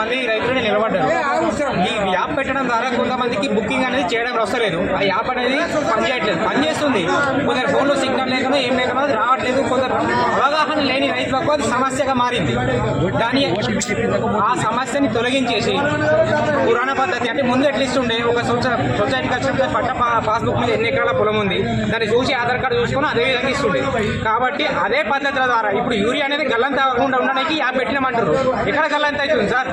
మంది రైతులు నిలబడ్డారు. ఈ యాప్ పెట్టడం ద్వారా కొంతమందికి బుకింగ్ అనేది చేయడం వస్తలేదు. ఆ యాప్ అనేది పనిచేయట్లేదు, పనిచేస్తుంది. కొందరు ఫోన్లో సిగ్నల్ లేకుండా ఏం లేకుండా అది రావట్లేదు. కొందరు అవగాహన లేని రైతులకు అది సమస్యగా మారింది. దాని ఆ సమస్యని తొలగించేసి పురాణ పద్ధతి అంటే ముందు ఎట్లిస్తుండే ఒక సొసైటీకి వచ్చినప్పుడు పట్ట పాస్బుక్ మీద ఎన్ని ఎకరాల పొలం ఉంది దాన్ని చూసి ఆధార్ కార్డు చూసుకుని అదే విధంగా ఇస్తుండే. కాబట్టి అదే పద్ధతుల ద్వారా ఇప్పుడు యూరియా అనేది గల్లంత అవ్వకుండా ఉండడానికి యాప్ పెట్టినామంటారు. ఎక్కడ గల్లంత అవుతుంది సార్?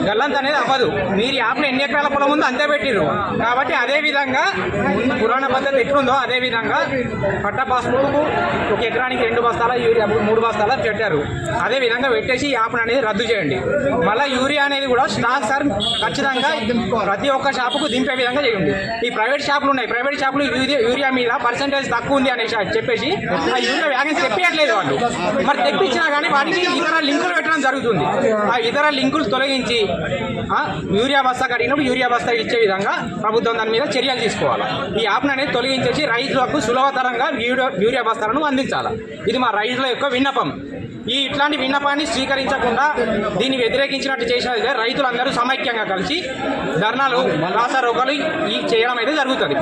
గల్లంత అనేది అవ్వదు. మీరు యాప్లో ఎన్ని ఎకరాల పొలం ఉందో అంతే పెట్టిర్రు. కాబట్టి అదే విధంగా పురాణ పద్ధతి ఎట్లుందో అదే విధంగా పట్ట పాస్బుక్ ఒక ఎకరానికి 2 బస్తాల యూరియా 3 బస్తాల పెట్టారు. అదే విధంగా పెట్టేసి యాప్ అనేది రద్దు చేయండి. మళ్ళీ యూరియా అనేది కూడా స్టాక్ సార్ ఖచ్చితంగా ప్రతి ఒక్క షాపుకు దింపే విధంగా చేయండి. ఈ ప్రైవేట్ షాపులు ఉన్నాయి, ప్రైవేట్ షాపులు యూరియా మీద పర్సెంటేజ్ తక్కువ ఉంది అనేసి చెప్పేసి ఆ యూరియా వ్యాగన్స్ తెప్పియట్లేదు వాళ్ళు. మరి తెప్పించినా కానీ వాటికి ఇతర లింకులు పెట్టడం జరుగుతుంది. ఆ ఇతర లింకులు తొలగించి యూరియా బస్తా కడిగినప్పుడు యూరియా బస్తా ఇచ్చే విధంగా ప్రభుత్వం దాని మీద చర్యలు తీసుకోవాలి. ఈ యాప్ను అనేది తొలగించేసి రైతులకు సులభతరంగా యూరియా బస్తాలను అందించాలి. ఇది మా రైతుల యొక్క విన్నపం. ఇట్లాంటి విన్నపాన్ని స్వీకరించకుండా దీన్ని వ్యతిరేకించినట్టు చేసినట్లయితే రైతులందరూ సమైక్యంగా కలిసి ధర్నాలు రాస్తారోకోలు చేయడం అయితే జరుగుతుంది.